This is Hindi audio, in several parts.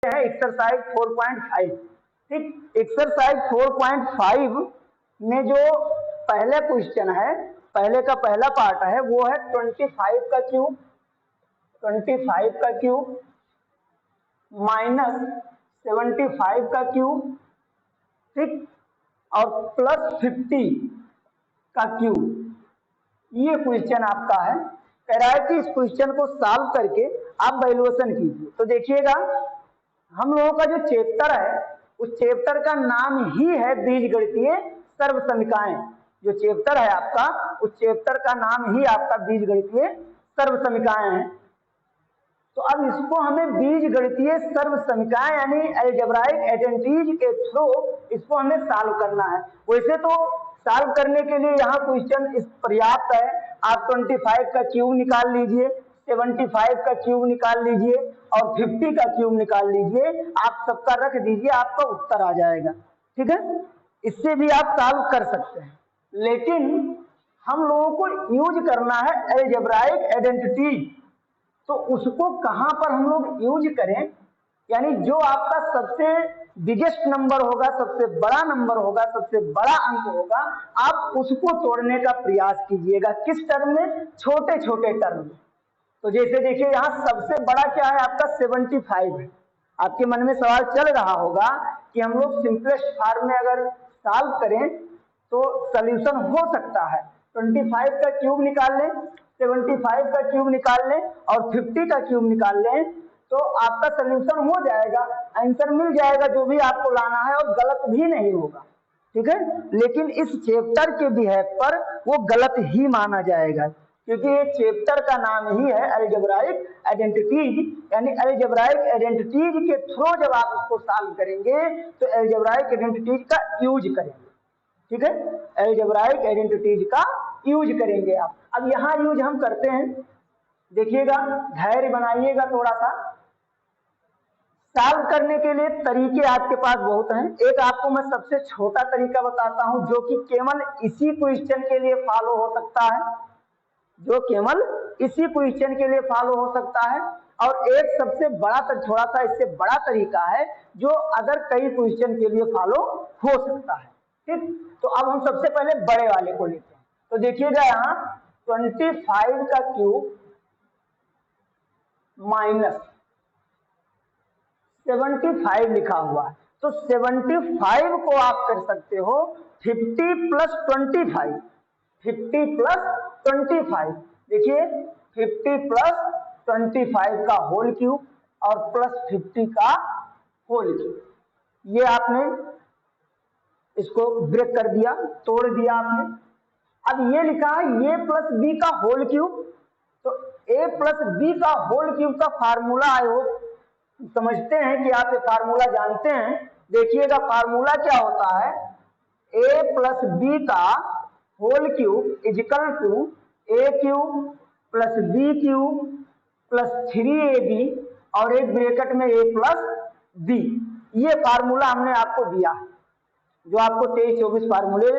है एक्सरसाइज 4.5। ठीक, एक्सरसाइज 4.5 में जो पहले क्वेश्चन है, पहले का पहला पार्ट है, वो है 25 का क्यूब, 25 का क्यूब माइनस 75 का क्यूब, ठीक, और प्लस 50 का क्यूब। ये क्वेश्चन आपका है। कह रहा है कि इस क्वेश्चन को सॉल्व करके आप वैल्यूएशन कीजिए। तो देखिएगा, हम लोगों का जो चैप्टर है उस चैप्टर का नाम ही है बीजगणितीय सर्वसमीकाएं। जो चैप्टर है आपका, उस चैप्टर का नाम ही आपका बीजगणितीय सर्वसमीकाएं है। तो अब इसको हमें बीजगणितीय सर्वसमीकाएं यानी अलजेब्राइक आइडेंटिटीज के थ्रू इसको हमें सॉल्व करना है। वैसे तो सॉल्व करने के लिए यहाँ क्वेश्चन इस पर्याप्त है। आप 25 का क्यूब निकाल लीजिए, 75 का क्यूब निकाल लीजिए और 50 का क्यूब निकाल लीजिए, आप सबका रख दीजिए, आपका उत्तर आ जाएगा। ठीक है, इससे भी आप सॉल्व कर सकते हैं, लेकिन हम लोगों को यूज करना है अलजेब्राइक आइडेंटिटीज। तो उसको कहां पर हम लोग यूज करें, यानी जो आपका सबसे बिगेस्ट नंबर होगा, सबसे बड़ा नंबर होगा, सबसे बड़ा अंक होगा, आप उसको तोड़ने का प्रयास कीजिएगा। किस टर्म में? छोटे छोटे टर्म में। तो जैसे देखिए, यहां सबसे बड़ा क्या है आपका 75 है। आपके मन में सवाल चल रहा होगा कि हम लोग सिंपलेस्ट फॉर्म में अगर सॉल्व करें तो सॉल्यूशन हो सकता है। 25 का क्यूब निकाल लें, 75 का क्यूब निकाल लें और 50 का क्यूब निकाल लें, तो आपका सॉल्यूशन हो जाएगा, आंसर मिल जाएगा जो भी आपको लाना है, और गलत भी नहीं होगा। ठीक है, लेकिन इस चैप्टर के बिहेव पर वो गलत ही माना जाएगा, क्योंकि ये चैप्टर का नाम ही है अलजेब्राइक आइडेंटिटीज, यानी अलजेब्राइक आइडेंटिटीज के थ्रू जब आप इसको सॉल्व करेंगे तो अलजेब्राइक आइडेंटिटीज का यूज करेंगे। ठीक है, अलजेब्राइक आइडेंटिटीज का यूज करेंगे आप। अब यहां यूज हम करते हैं, देखिएगा, धैर्य बनाइएगा थोड़ा सा। सॉल्व करने के लिए तरीके आपके पास बहुत हैं। एक आपको मैं सबसे छोटा तरीका बताता हूं जो कि केवल इसी क्वेश्चन के लिए फॉलो हो सकता है, जो केवल इसी क्वेश्चन के लिए फॉलो हो सकता है। और एक सबसे बड़ा, थोड़ा सा इससे बड़ा तरीका है जो अगर कई क्वेश्चन के लिए फॉलो हो सकता है। ठीक, तो अब हम सबसे पहले बड़े वाले को लेते हैं। तो देखिएगा, यहाँ 25 का क्यूब माइनस 75 लिखा हुआ है, तो 75 को आप कर सकते हो 50 प्लस 25, 50 प्लस 25। देखिए, 50 प्लस 25 का होल क्यूब और प्लस 50 का होल क्यूब, ये आपने इसको ब्रेक कर दिया, तोड़ दिया आपने। अब ये लिखा है a प्लस बी का होल क्यूब, तो a प्लस बी का होल क्यूब का फार्मूला आई होप समझते हैं कि आप ये फार्मूला जानते हैं। देखिएगा, फार्मूला क्या होता है, a प्लस बी का whole cube equal to a cube plus b cube plus 3ab और एक ब्रैकेट में a प्लस बी। ये फार्मूला हमने आपको दिया है, जो आपको 23-24 फार्मूले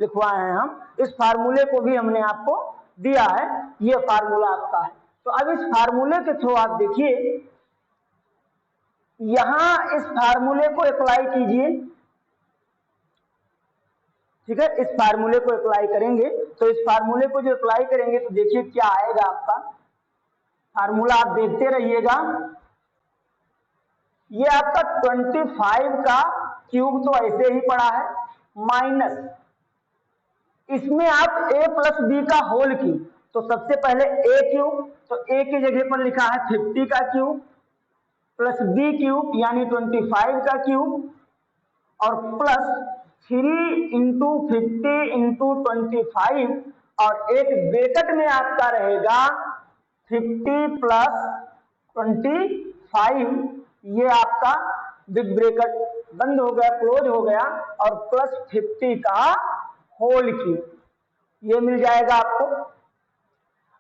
लिखवाए हैं हम, इस फार्मूले को भी हमने आपको दिया है, ये फार्मूला आपका है। तो अब इस फार्मूले के थ्रू आप देखिए, यहां इस फार्मूले को अप्लाई कीजिए। ठीक है, इस फार्मूले को अप्लाई करेंगे, तो इस फार्मूले को जो अप्लाई करेंगे तो देखिए क्या आएगा आपका फार्मूला, आप देखते रहिएगा। ये आपका 25 का क्यूब तो ऐसे ही पड़ा है, माइनस इसमें आप a प्लस बी का होल क्यूब, तो सबसे पहले a क्यूब, तो a की जगह पर लिखा है 50 का क्यूब प्लस बी क्यूब यानी 25 का क्यूब और प्लस 3 इंटू 50 इंटू 25 और एक ब्रैकेट में आपका रहेगा 50 प्लस 25, ये आपका बिग ब्रैकेट बंद हो गया, क्लोज हो गया, और प्लस 50 का होल क्यूब, ये मिल जाएगा आपको।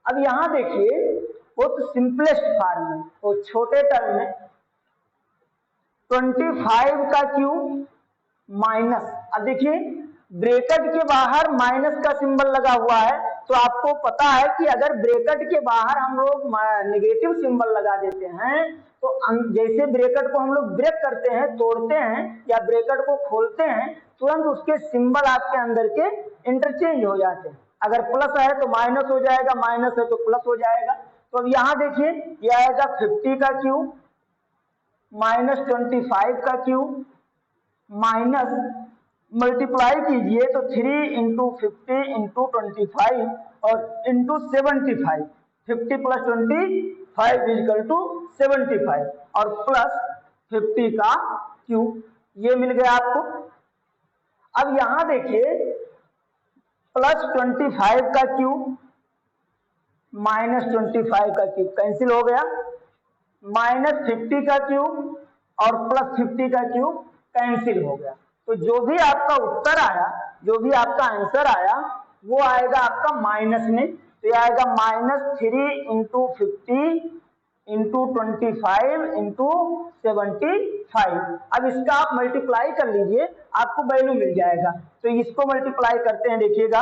अब यहां देखिए, वो तो सिंपलेस्ट फॉर्म में, वो छोटे टर्म में 25 का क्यूब माइनस, अब देखिए ब्रैकेट के बाहर माइनस का सिंबल लगा हुआ है, तो आपको पता है कि अगर ब्रैकेट के बाहर हम लोग नेगेटिव सिंबल लगा देते हैं तो जैसे ब्रैकेट को हम लोग ब्रेक करते हैं, तोड़ते हैं या ब्रैकेट को खोलते हैं, तुरंत उसके सिंबल आपके अंदर के इंटरचेंज हो जाते हैं। अगर प्लस है तो माइनस हो जाएगा, माइनस है तो प्लस हो जाएगा। तो अब यहाँ देखिए यह आएगा 50 का क्यूब माइनस 25 का क्यूब माइनस मल्टीप्लाई कीजिए तो 3 इंटू 50 इंटू 25 और इंटू 75, 50 प्लस 25 इक्वल टू 75 और प्लस 50 का क्यूब, ये मिल गया आपको। अब यहां देखिए प्लस 25 का क्यूब माइनस 25 का क्यूब कैंसिल हो गया, माइनस 50 का क्यूब और प्लस 50 का क्यूब कैंसिल हो गया। तो जो भी आपका उत्तर आया, जो भी आपका आंसर आया वो आएगा आपका माइनस में। तो ये आएगा -3 इंटू 50 इंटू 25 इंटू 75। अब इसका आप मल्टीप्लाई कर लीजिए, आपको वैल्यू मिल जाएगा। तो इसको मल्टीप्लाई करते हैं, देखिएगा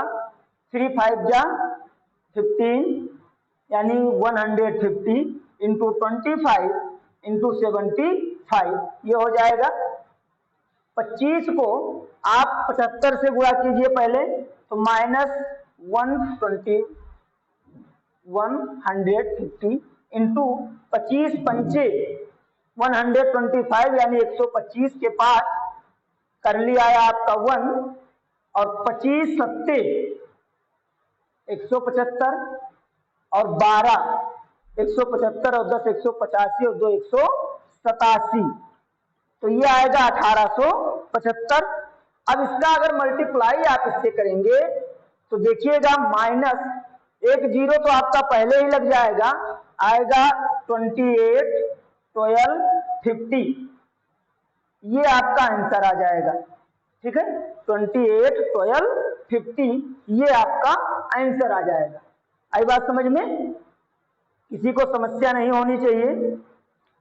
3 5 जा 15 यानी 150 इंटू 25 इंटू 75, ये हो जाएगा। 25 को आप 75 से गुणा कीजिए पहले, तो -150 इंटू 25 पंचे 125 यानी 125 के पास कर लिया है आपका 1 और 25 सत्ते 175 और 12 175 और 10 185 और 2 187, तो ये आएगा 1875। अब इसका अगर मल्टीप्लाई आप इससे करेंगे तो देखिएगा माइनस एक जीरो तो आपका पहले ही लग जाएगा, आएगा 28 12 50, ये आपका आंसर आ जाएगा। ठीक है, 28 12 50 ये आपका आंसर आ जाएगा। आई बात समझ में? किसी को समस्या नहीं होनी चाहिए,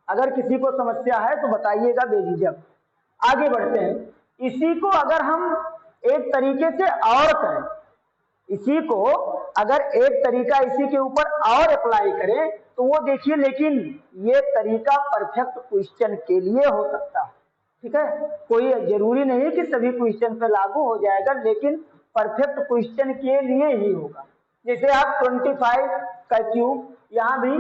अगर किसी को समस्या है तो बताइएगा बेझिझक। आगे बढ़ते हैं। इसी को अगर हम एक तरीके से और करें, इसी को अगर एक तरीका इसी के ऊपर और अप्लाई करें तो वो देखिए, लेकिन ये तरीका परफेक्ट क्वेश्चन के लिए हो सकता है। ठीक है, कोई जरूरी नहीं कि सभी क्वेश्चन पे लागू हो जाएगा, लेकिन परफेक्ट क्वेश्चन के लिए ही होगा। जैसे आप 25 का क्यूब, यहाँ भी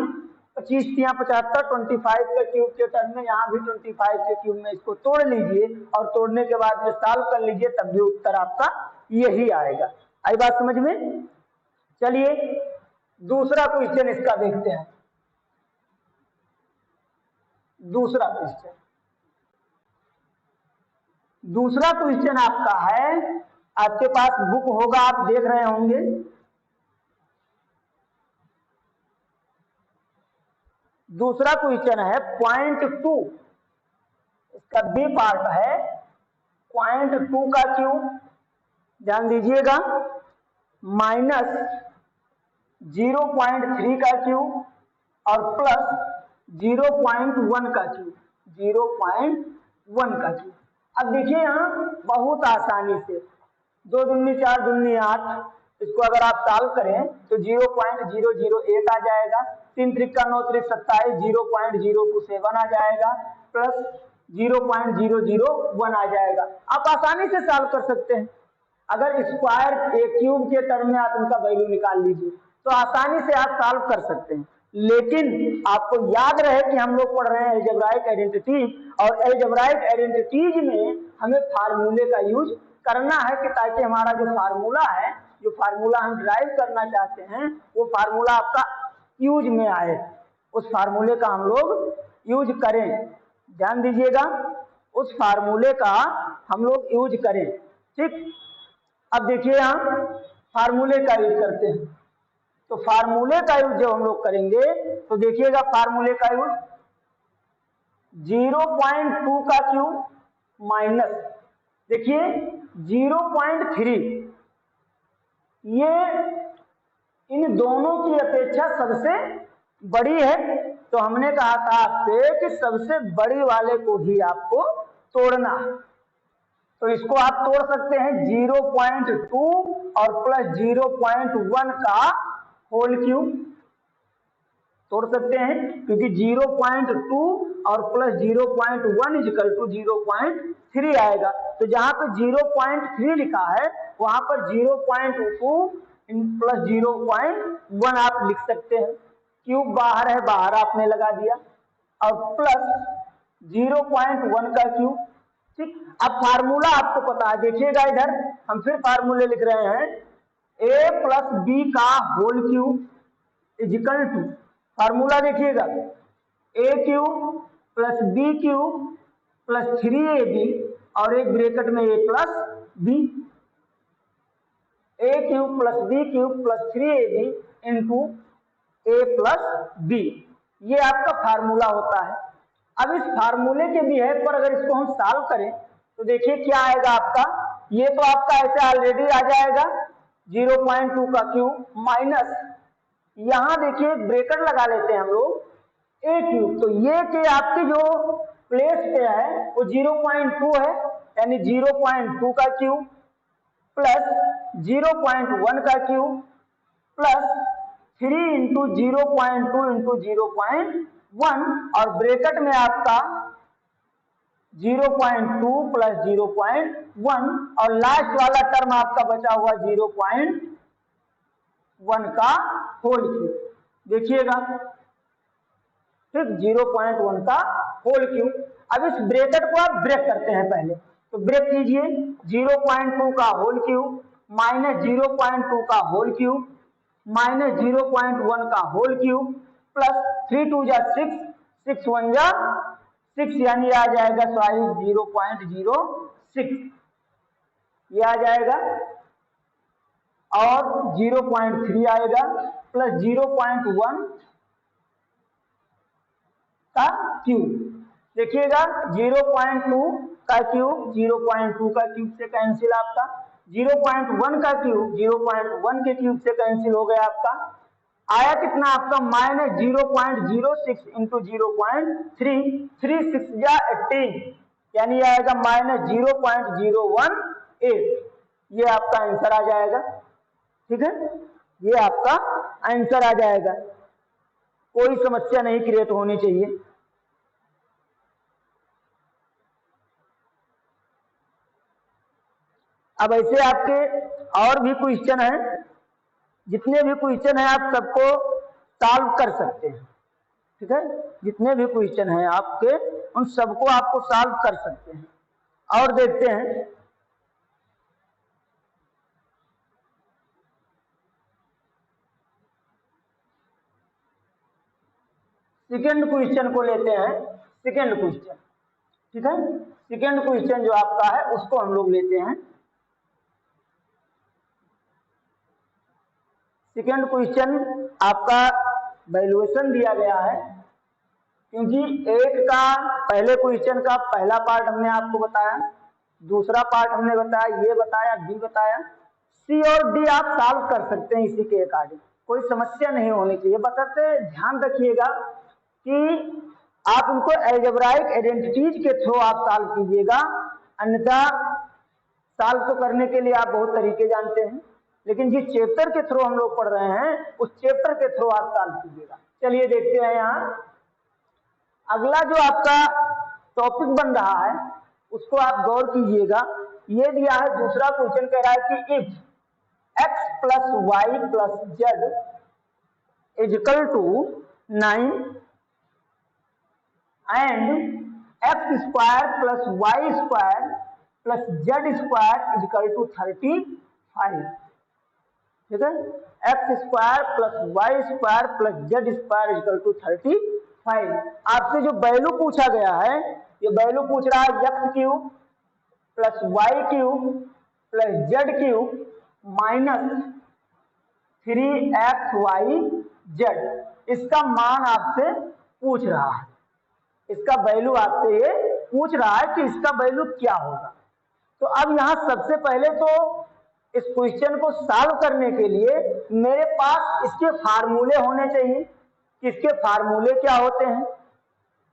25 या 75, 25 के क्यूब के टर्म में यहाँ भी 25 के क्यूब में इसको तोड़ लीजिए और तोड़ने के बाद में सॉल्व कर लीजिए, तब भी उत्तर आपका यही आएगा। आई बात समझ में? चलिए दूसरा क्वेश्चन इसका देखते हैं। दूसरा क्वेश्चन आपका है, आपके पास बुक होगा, आप देख रहे होंगे। दूसरा क्वेश्चन है पॉइंट 2, इसका बी पार्ट है पॉइंट 2 का क्यूब, ध्यान दीजिएगा, माइनस 0.3 का क्यूब और प्लस 0.1 का क्यूब, 0.1 का क्यूब। अब देखिए यहाँ बहुत आसानी से 2 दूनी 4 दूनी 8, इसको अगर आप सॉल्व करें तो 0.008 आ जाएगा, 3 त्रिका 9 त्रिक 27, 0.027 आ जाएगा, प्लस 0.001 आ जाएगा। आप आसानी से सॉल्व कर सकते हैं। अगर स्क्वायर एक क्यूब के टर्म में आप इनका वैल्यू निकाल लीजिए तो आसानी से आप सॉल्व कर सकते हैं। लेकिन आपको याद रहे कि हम लोग पढ़ रहे हैं अलजेब्राइक आइडेंटिटीज, और अलजेब्राइक आइडेंटिटीज में हमें फार्मूले का यूज करना है कि ताकि हमारा जो फार्मूला है, जो फार्मूला हम ड्राइव करना चाहते हैं, वो फार्मूला आपका यूज में आए, उस फार्मूले का हम लोग यूज करें। ध्यान दीजिएगा, उस फार्मूले का हम लोग यूज करें। ठीक, अब देखिए यहाँ फार्मूले का यूज करते हैं, तो फार्मूले का यूज जब हम लोग करेंगे तो देखिएगा फार्मूले का यूज 0.2 का क्यूब माइनस, देखिए 0.3, ये इन दोनों की अपेक्षा सबसे बड़ी है, तो हमने कहा था आपसे कि सबसे बड़ी वाले को ही आपको तोड़ना है। तो इसको आप तोड़ सकते हैं 0.2 और प्लस 0.1 का होल क्यूब तोड़ सकते हैं, क्योंकि 0.2 और प्लस 0.1 इजिकल टू 0.3 आएगा। तो जहां पर 0.3 लिखा है वहां पर 0.2 प्लस 0.1 आप लिख सकते हैं। क्यूब बाहर है, बाहर आपने लगा दिया, और प्लस 0.1 का क्यूब। ठीक, अब फार्मूला आपको पता है, देखिएगा इधर हम फिर फार्मूले लिख रहे हैं। a प्लस बी का whole cube equal to, formula देखिएगा, a cube plus b cube plus 3ab और एक ब्रैकेट में a plus b, a cube plus b cube plus 3ab into a plus b, ये आपका फार्मूला होता है। अब इस फार्मूले के बिहेव पर अगर इसको हम सॉल्व करें तो देखिए क्या आएगा आपका। ये तो आपका ऐसे ऑलरेडी आ जाएगा 0.2 का क्यूब माइनस, यहां देखिए ब्रैकेट लगा लेते हैं हम लोग a क्यूब, तो ये के आपके जो प्लेस पे है वो 0.2 है, यानी 0.2 का क्यूब प्लस 0.1 का क्यूब प्लस 3 इंटू 0.2 इंटू 0.1 और ब्रैकेट में आपका 0.2 प्लस 0.1 और लास्ट वाला टर्म आपका बचा हुआ 0.1 का होल क्यूब, देखिएगा ठीक, 0.1 का होल क्यूब। अब इस ब्रैकेट को आप ब्रेक करते हैं पहले, तो ब्रेक कीजिए, 0.2 का होल क्यूब माइनस 0.2 का होल क्यूब माइनस 0.1 का होल क्यूब प्लस 3 2 जा 6, 6 1 जा 6, यानी आ जाएगा 0.06, ये आ जाएगा, और 0.3 आएगा प्लस 0.1 का क्यूब। देखिएगा 0.2 का क्यूब 0.2 का क्यूब से कैंसिल आपका, 0.1 का क्यूब 0.1 के क्यूब से कैंसिल हो गया आपका, आया कितना आपका माइनस 0.06 इंटू 0.3, 3 6 जा 18, यानी आएगा माइनस 0.018, ये आपका आंसर आ जाएगा। ठीक है, ये आपका आंसर आ जाएगा, कोई समस्या नहीं क्रिएट होनी चाहिए। अब ऐसे आपके और भी क्वेश्चन हैं, जितने भी क्वेश्चन हैं आप सबको सॉल्व कर सकते हैं। ठीक है, जितने भी क्वेश्चन हैं आपके उन सबको आपको सॉल्व कर सकते हैं। और देखते हैं सेकेंड क्वेश्चन को लेते हैं, सेकेंड क्वेश्चन। ठीक है, सेकेंड क्वेश्चन जो आपका है उसको हम लोग लेते हैं। सेकेंड क्वेश्चन आपका वैल्यूएशन दिया गया है, क्योंकि एक का पहले क्वेश्चन का पहला पार्ट हमने आपको बताया, दूसरा पार्ट हमने बताया, ये बताया, डी बताया, सी और डी आप सॉल्व कर सकते हैं इसी के अकॉर्डिंग, कोई समस्या नहीं होनी चाहिए। बशर्ते ध्यान रखिएगा कि आप उनको अलजेब्राइक आइडेंटिटीज के थ्रू आप सॉल्व कीजिएगा, अन्यथा सॉल्व तो करने के लिए आप बहुत तरीके जानते हैं, लेकिन जिस चैप्टर के थ्रू हम लोग पढ़ रहे हैं उस चैप्टर के थ्रू आप सॉल्व कीजिएगा। चलिए देखते हैं, यहाँ अगला जो आपका टॉपिक बन रहा है उसको आप गौर कीजिएगा। ये दिया है दूसरा क्वेश्चन, कह रहा है कि if x plus Y plus Z equal to 9 and x square plus Y square plus Z square equal to 35। ठीक है, x square plus Y square plus Z square equal to 35। आपसे जो वैल्यू पूछा गया है, ये वैल्यू पूछ रहा है x cube plus y cube plus z cube minus 3xy z, इसका मान आपसे पूछ रहा है, इसका वैल्यू आपसे ये पूछ रहा है कि इसका वैल्यू क्या होगा। तो अब यहां सबसे पहले तो इस क्वेश्चन को सॉल्व करने के लिए मेरे पास इसके फार्मूले होने चाहिए कि इसके फार्मूले क्या होते हैं।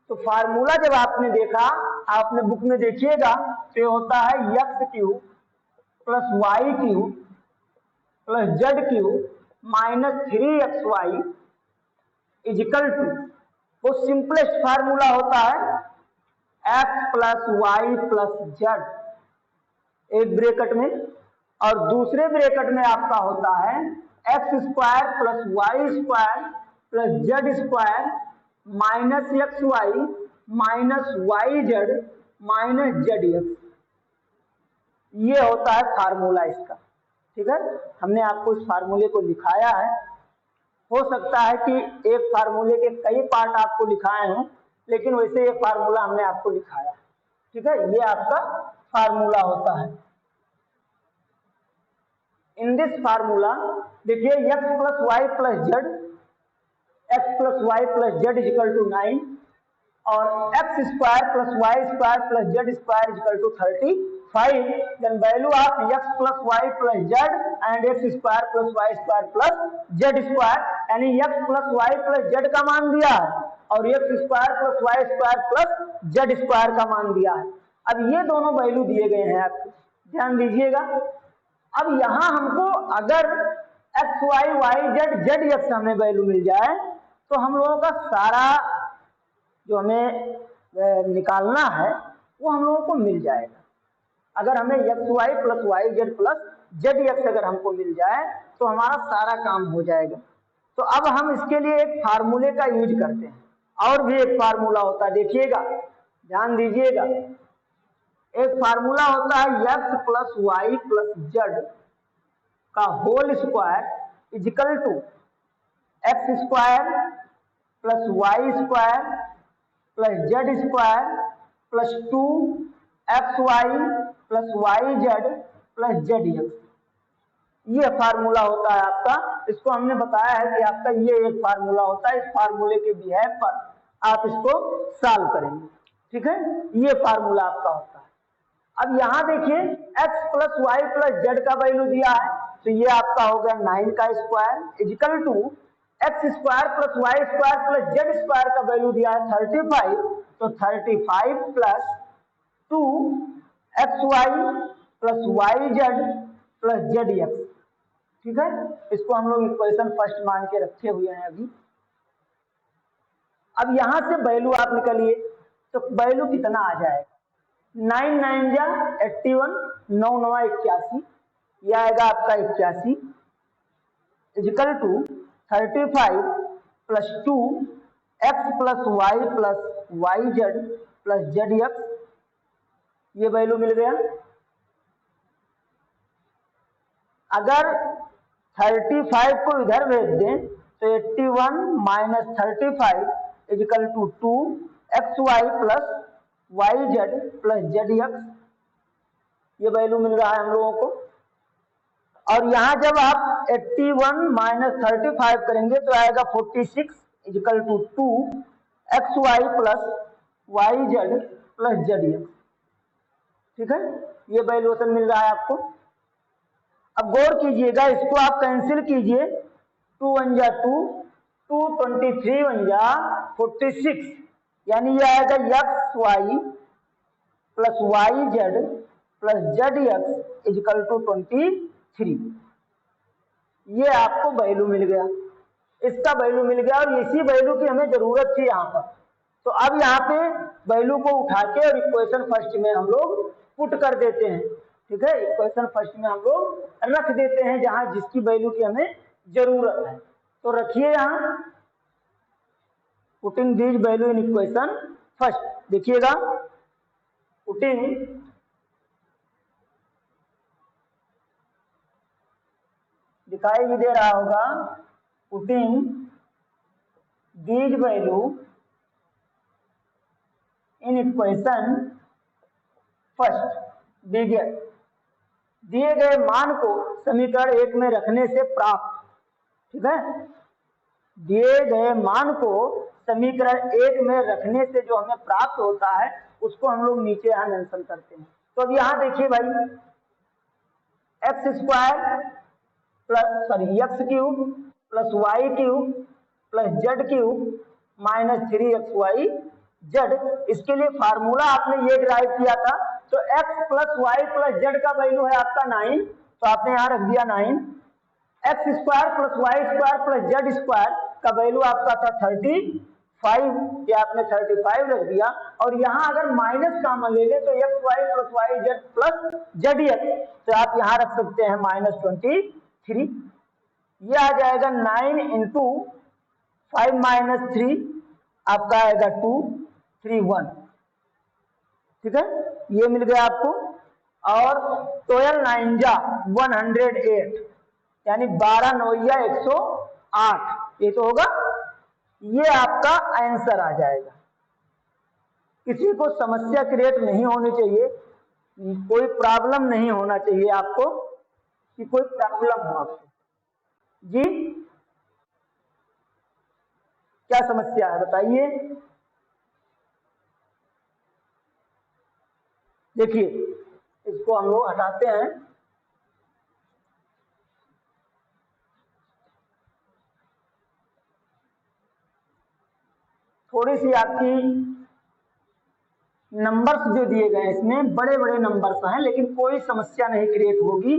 तो फार्मूला जब आपने देखा, आपने बुक में देखिएगा, तो ये होता है x cube plus y cube plus z cube minus 3xy equal to, वो सिंपलेस्ट फार्मूला होता है x plus Y plus z एक ब्रैकेट में, और दूसरे ब्रैकेट में आपका होता है x square plus Y square plus Z square minus x y minus y z minus z x. ये होता है फार्मूला इसका। ठीक है, हमने आपको इस फार्मूले को लिखाया है। हो सकता है कि एक फार्मूले के कई पार्ट आपको लिखाए हों, लेकिन वैसे ये फार्मूला हमने आपको लिखाया। ठीक है, ये आपका फार्मूला होता है। इन दिस फार्मूला देखिए X plus Y plus Z, X plus Y plus Z equal to 9 और X square plus Y square plus Z square equal to 35। Then value of X plus Y plus Z and x square plus Y square plus Z square, यानी X plus Y plus Z का मान दिया है और X square plus Y square plus Z square का मान दिया है। अब ये दोनों वैल्यू दिए गए हैं आपको, ध्यान दीजिएगा। अब यहां हमको अगर x y y z z x हमें वैल्यू मिल जाए तो हम लोगों का सारा जो हमें निकालना है वो हम लोगों को मिल जाएगा। अगर हमें x y plus Y Z plus Z x अगर हमको मिल जाए तो हमारा सारा काम हो जाएगा। तो अब हम इसके लिए एक फार्मूले का यूज करते हैं, और भी एक फार्मूला होता है, देखिएगा, ध्यान दीजिएगा। एक फार्मूला होता है x plus Y plus Z का whole square equal to x square plus Y square plus Z square plus 2xy plus Y Z plus Z x. ये फार्मूला होता है आपका। इसको हमने बताया है कि आपका ये एक फार्मूला होता है। इस फार्मूले के बिहेव पर आप इसको सॉल्व करेंगे। ठीक है, ये फार्मूला आपका होता है। अब यहां देखिए x plus Y plus Z का वैल्यू दिया है, तो ये आपका हो गया 9 का square equal to x square plus Y square plus Z square का वैल्यू दिया है 35, तो 35 plus 2xy plus Y Z plus Z x. ठीक है, इसको हम लोग इक्वेशन फर्स्ट मान के रखे हुए हैं अभी। अब यहां से वैल्यू आप निकालिए तो वैल्यू कितना आ जाएगा, 9 9 जा 81, 9 9 81, यह आएगा आपका 81 equal to 35 plus 2 x plus Y Z plus Z x. ये वैल्यू मिल गया। अगर 35 को इधर भेज दें तो 81 minus 35 equal to 2xy plus Y Z plus Z x. ये वैल्यू मिल रहा है हम लोगों को। और यहां जब आप 81 माइनस 35 करेंगे तो आएगा 46 equal to 2xy plus Y Z plus Z x. ठीक है, ये वैल्यूएशन मिल रहा है आपको। अब गौर कीजिएगा, इसको आप कैंसिल कीजिए, 2 1 जा 2, 2 23 1 जा 46, यानी ये आएगा x y plus Y Z plus Z x equal to 23। ये आपको वैल्यू मिल गया, इसका वैल्यू मिल गया, और इसी वैल्यू की हमें जरूरत थी यहाँ पर। तो अब यहाँ पे वैल्यू को उठा के और इक्वेशन फर्स्ट में हम लोग पुट कर देते हैं। ठीक है, इक्वेशन फर्स्ट में हम लोग रख देते हैं जहां जिसकी वैल्यू की हमें जरूरत है। तो रखिए यहाँ, putting this value in equation first. देखिएगा, पुटिंग दिखाई भी दे रहा होगा, putting this value in equation first. दिए गए मान को समीकरण 1 में रखने से प्राप्त। ठीक है, दिए गए मान को समीकरण 1 में रखने से जो हमें प्राप्त होता है उसको हम लोग नीचे यहां मेंशन करते हैं। तो अब यहां देखिए भाई, x square plus x cube plus y cube plus z cube minus 3xy z, इसके लिए फार्मूला आपने ये डिराइव किया था, तो x plus Y plus Z का वैल्यू है आपका 9, तो आपने यहां रख दिया 9, x square plus Y square plus Z square का वैल्यू आपका था 35, ये आपने 35 रख दिया, और यहां अगर माइनस कॉमन ले ले तो x y plus Y Z plus Z x, तो आप यहां रख सकते हैं -23, ये आ जाएगा 9 इंटू 5 - 3 आपका आएगा 231, ठीक है, ये मिल गया आपको। और 12 9 जा 108, यानी 12 9 108, ये तो होगा, ये आपका आंसर आ जाएगा। किसी को समस्या क्रिएट नहीं होनी चाहिए, कोई प्रॉब्लम नहीं होना चाहिए आपको, कि कोई प्रॉब्लम हो आपको। जी क्या समस्या है बताइए। देखिए इसको हम लोग हटाते हैं, थोड़ी सी आपकी नंबर्स जो दिए गए हैं इसमें बड़े बड़े नंबर्स हैं, लेकिन कोई समस्या नहीं क्रिएट होगी।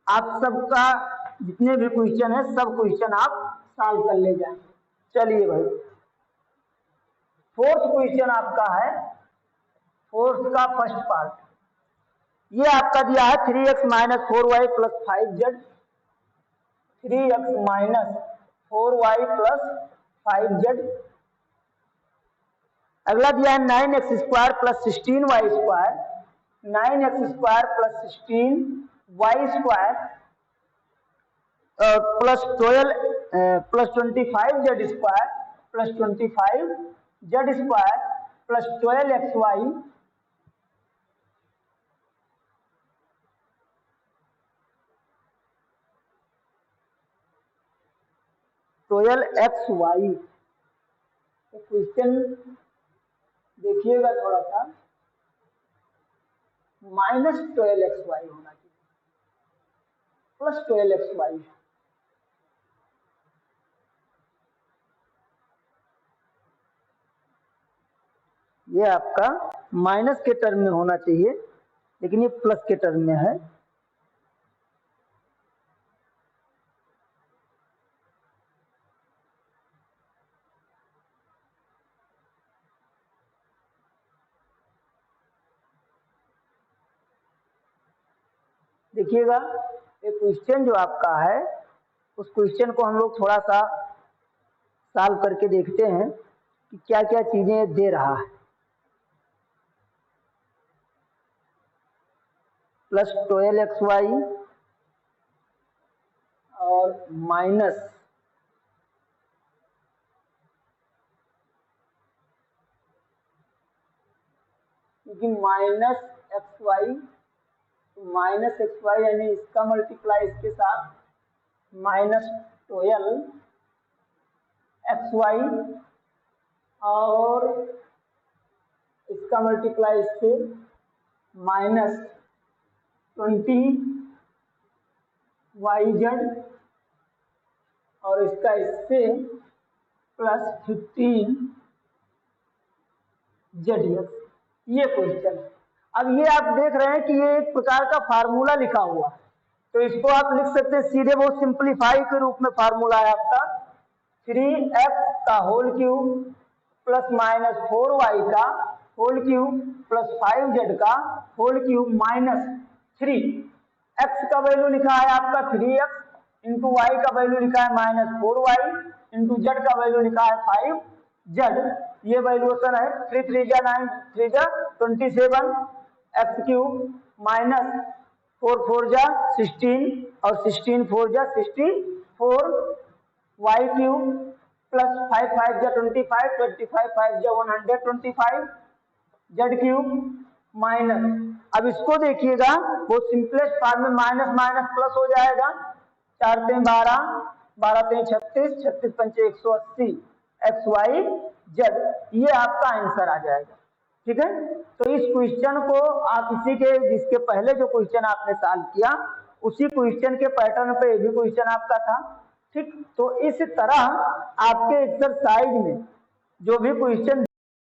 आप सबका जितने भी क्वेश्चन है सब क्वेश्चन आप सॉल्व कर ले जाएंगे। चलिए भाई, फोर्थ क्वेश्चन आपका है, फोर्थ का फर्स्ट पार्ट, ये आपका दिया है 3x - 4y + 5z, 3x - 4y + 5z। अगला दिया है 9x² + 16y², 9x² + 16y² plus 12 plus 25z² plus 25z² plus 12xy तो क्वेश्चन देखिएगा थोड़ा सा, -12xy होना चाहिए, प्लस 12xy, ये आपका माइनस के टर्म में होना चाहिए, लेकिन ये प्लस के टर्म में है। देखिएगा ये क्वेश्चन जो आपका है, उस क्वेश्चन को हम लोग थोड़ा सा सॉल्व करके देखते हैं कि क्या क्या चीजें दे रहा है। प्लस 12xy और माइनस क्योंकि -xy यानी इसका मल्टीप्लाई इसके साथ -12xy और इसका मल्टीप्लाई इससे -20yz और इसका इससे +15zx, ये क्वेश्चन है। अब ये आप देख रहे हैं कि ये एक प्रकार का फार्मूला लिखा हुआ है, तो इसको आप लिख सकते हैं सीधे, बहुत सिंप्लीफाई के रूप में फार्मूला है आपका 3x का होल क्यूब प्लस -4y का होल क्यूब प्लस 5z का होल क्यूब -3। x का वैल्यू लिखा है आपका 3x, इंटू y का वैल्यू लिखा है -4y, इंटू z का वैल्यू लिखा है 5z, ये वैल्यूएशन है। 3 3 जा 9, 3 जा 27, x क्यूब माइनस 4 4 जा 16 और 16 4 जा 64, y क्यूब प्लस 5 5 जा 25, 25 5 जा 125, z क्यूब माइनस, अब इसको देखिएगा वो सिंपलेस्ट फॉर्म में माइनस माइनस प्लस हो जाएगा, 4 3 12, 12 3 36, 36 5 180 XYZ, ये आपका आंसर आ जाएगा। ठीक है, तो इस क्वेश्चन को आप इसी के जिसके पहले जो क्वेश्चन आपने सॉल्व किया उसी क्वेश्चन के पैटर्न पे ये भी क्वेश्चन आपका था। ठीक, तो इस तरह आपके एक्सरसाइज में जो भी क्वेश्चन